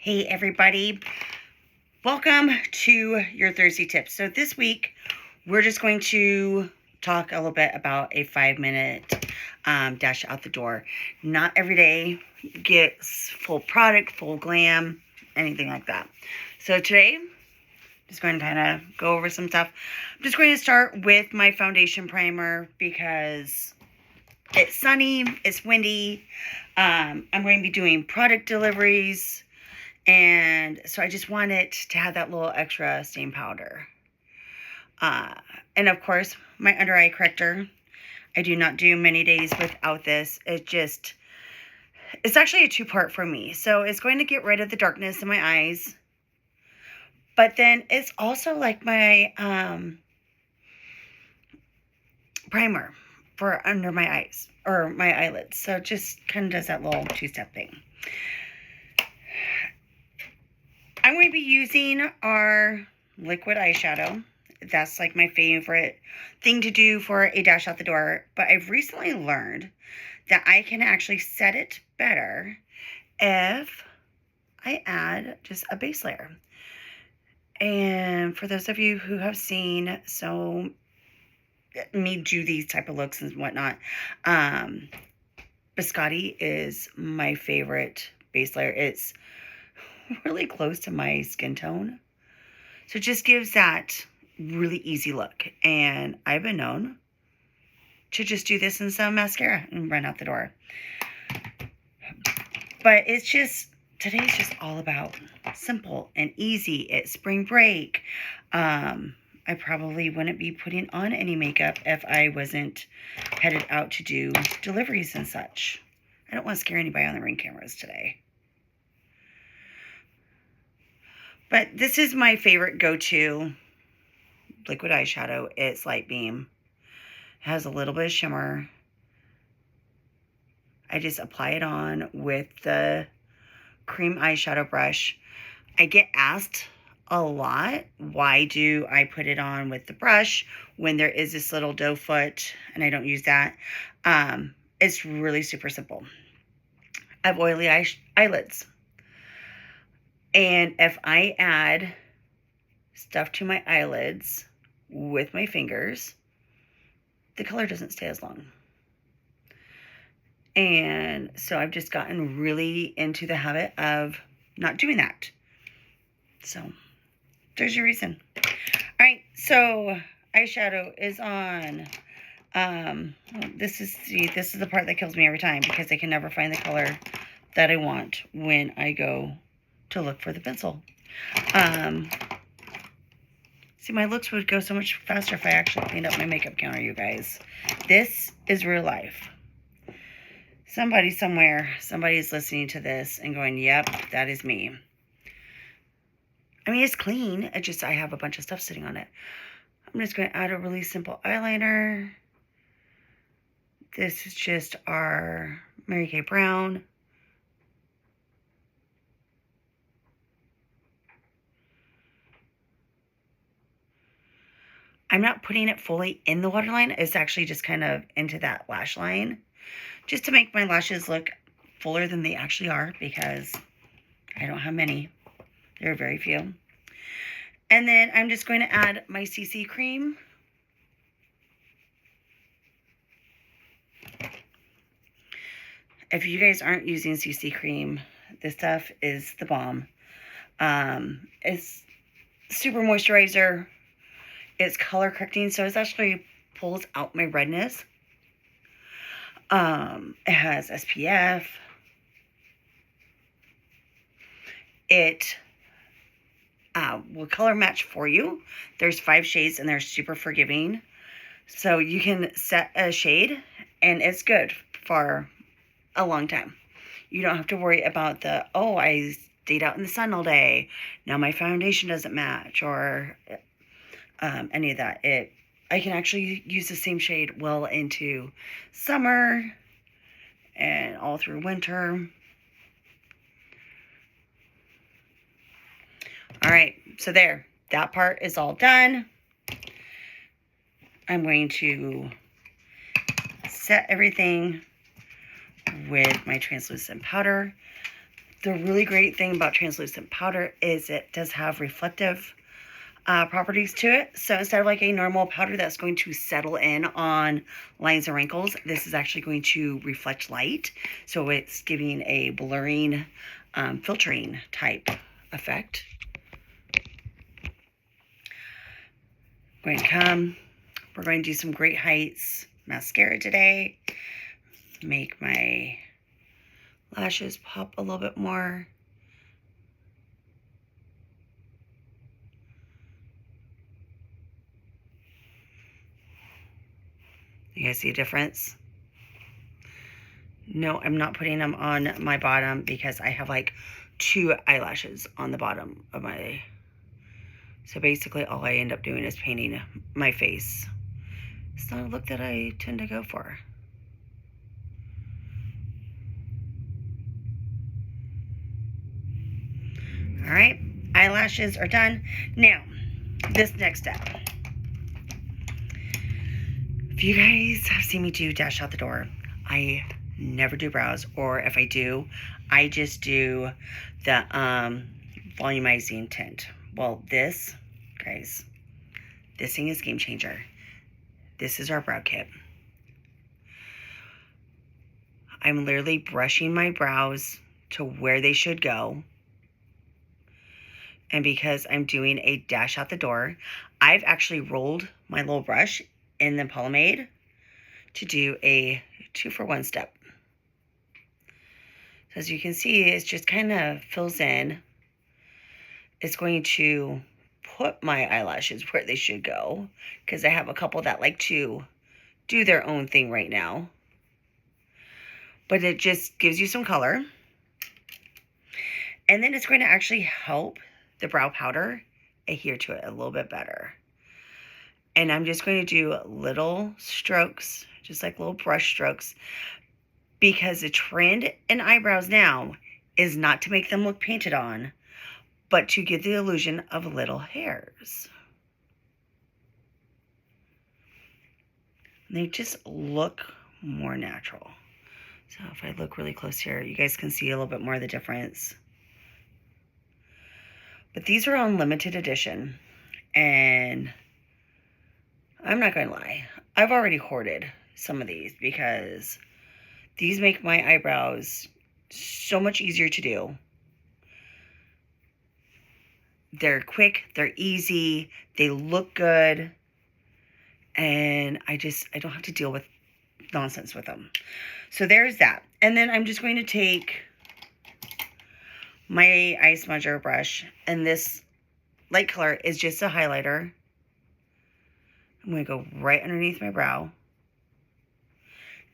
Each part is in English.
Hey everybody, welcome to your Thursday tips. So this week we're just going to talk a little bit about a 5-minute dash out the door. Not every day gets full product, full glam, anything like that. So today just going to kind of go over some stuff. I'm just going to start with my foundation primer because it's sunny, it's windy. I'm going to be doing product deliveries. And so I just wanted to have that little extra stain powder. And of course, my under eye corrector. I do not do many days without this. It's actually a 2-part for me. So it's going to get rid of the darkness in my eyes. But then it's also like my primer for under my eyes or my eyelids. So it just kind of does that little 2-step thing. I'm going to be using our liquid eyeshadow. That's like my favorite thing to do for a dash out the door. But I've recently learned that I can actually set it better if I add just a base layer. And for those of you who have seen me do these type of looks and whatnot, Biscotti is my favorite base layer. It's really close to my skin tone. So it just gives that really easy look. And I've been known to just do this in some mascara and run out the door. But today's just all about simple and easy. It's spring break. I probably wouldn't be putting on any makeup if I wasn't headed out to do deliveries and such. I don't want to scare anybody on the Ring cameras today. But this is my favorite go-to liquid eyeshadow. It's Light Beam. It has a little bit of shimmer. I just apply it on with the cream eyeshadow brush. I get asked a lot, why do I put it on with the brush when there is this little doe foot and I don't use that? It's really super simple. I have oily eyelids. And if I add stuff to my eyelids with my fingers, the color doesn't stay as long. And so I've just gotten really into the habit of not doing that. So there's your reason. All right, so eyeshadow is on. This is the part that kills me every time because I can never find the color that I want when I go to look for the pencil. See, my looks would go so much faster if I actually cleaned up my makeup counter, you guys. This is real life. Somebody somewhere, somebody's listening to this and going, yep, that is me. I mean, it's clean. I have a bunch of stuff sitting on it. I'm just going to add a really simple eyeliner. This is just our Mary Kay Brown. I'm not putting it fully in the waterline. It's actually just kind of into that lash line, just to make my lashes look fuller than they actually are because I don't have many. There are very few. And then I'm just going to add my CC cream. If you guys aren't using CC cream, this stuff is the bomb. It's super moisturizer. It's color correcting, so it actually pulls out my redness. It has SPF. It will color match for you. There's 5 shades and they're super forgiving. So you can set a shade and it's good for a long time. You don't have to worry about I stayed out in the sun all day. Now my foundation doesn't match or any of that. I can actually use the same shade well into summer and all through winter. All right, so there, that part is all done. I'm going to set everything with my translucent powder. the really great thing about translucent powder is it does have reflective properties to it. So instead of like a normal powder that's going to settle in on lines and wrinkles, this is actually going to reflect light. So it's giving a blurring, filtering type effect. We're going to do some Great Heights Mascara today. Make my lashes pop a little bit more. You guys see a difference? No, I'm not putting them on my bottom because I have like 2 eyelashes on the bottom of my... So basically all I end up doing is painting my face. It's not a look that I tend to go for. All right, eyelashes are done. Now, this next step. If you guys have seen me do Dash Out the Door, I never do brows, or if I do, I just do the volumizing tint. Well, this, guys, this thing is game changer. This is our brow kit. I'm literally brushing my brows to where they should go. And because I'm doing a Dash Out the Door, I've actually rolled my little brush in the pomade to do a 2-for-1 step. So as you can see, it just kind of fills in. It's going to put my eyelashes where they should go, because I have a couple that like to do their own thing right now. But it just gives you some color. And then it's going to actually help the brow powder adhere to it a little bit better. And I'm just going to do little strokes, just like little brush strokes, because the trend in eyebrows now is not to make them look painted on, but to give the illusion of little hairs. And they just look more natural. So if I look really close here, you guys can see a little bit more of the difference. But these are on limited edition, and I'm not going to lie, I've already hoarded some of these because these make my eyebrows so much easier to do. They're quick, they're easy, they look good, and I don't have to deal with nonsense with them. So there's that. And then I'm just going to take my eye smudger brush, and this light color is just a highlighter. I'm going to go right underneath my brow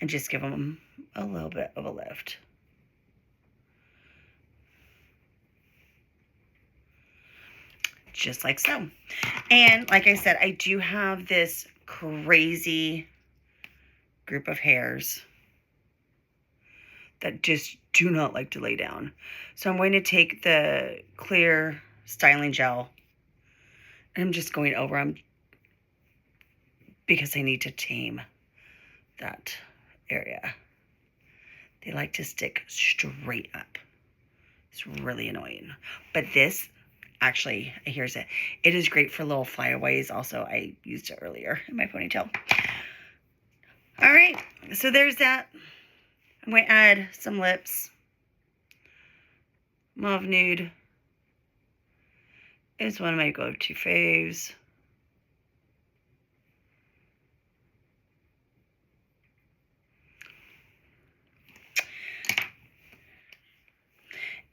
and just give them a little bit of a lift. Just like so. And like I said, I do have this crazy group of hairs that just do not like to lay down. So I'm going to take the clear styling gel, and I'm just going over them because I need to tame that area. They like to stick straight up. It's really annoying. But this, actually, here's it. It is great for little flyaways. Also, I used it earlier in my ponytail. All right, so there's that. I'm going to add some lips. Mauve Nude is one of my go-to faves.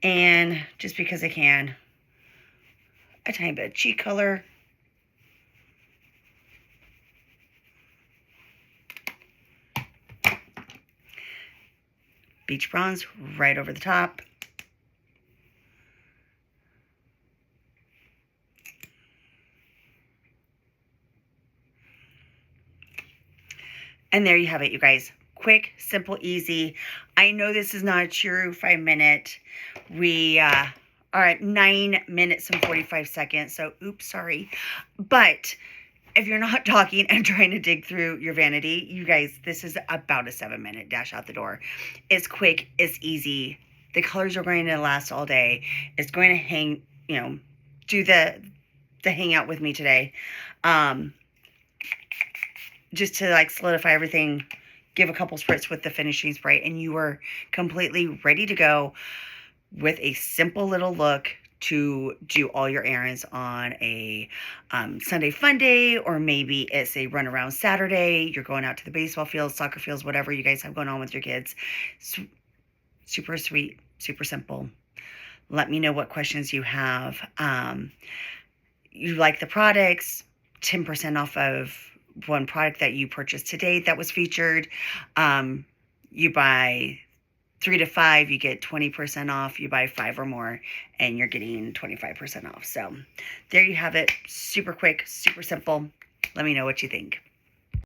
And just because I can, a tiny bit of cheek color. Beach bronze right over the top. And there you have it, you guys. Quick, simple, easy. I know this is not a true 5 minute. We are at 9 minutes and 45 seconds. So, oops, sorry. But if you're not talking and trying to dig through your vanity, you guys, this is about a 7 minute Dash Out the Door. It's quick, it's easy. The colors are going to last all day. It's going to hang, you know, do the hangout with me today. Just to like solidify everything, give a couple spritz with the finishing spray, and you are completely ready to go with a simple little look to do all your errands on a Sunday fun day, or maybe it's a run around Saturday. You're going out to the baseball fields, soccer fields, whatever you guys have going on with your kids. Super sweet, super simple. Let me know what questions you have. You like the products, 10% off of one product that you purchased today that was featured. You buy 3 to 5, you get 20% off. You buy 5 or more, and you're getting 25% off. So there you have it. Super quick, super simple. Let me know what you think.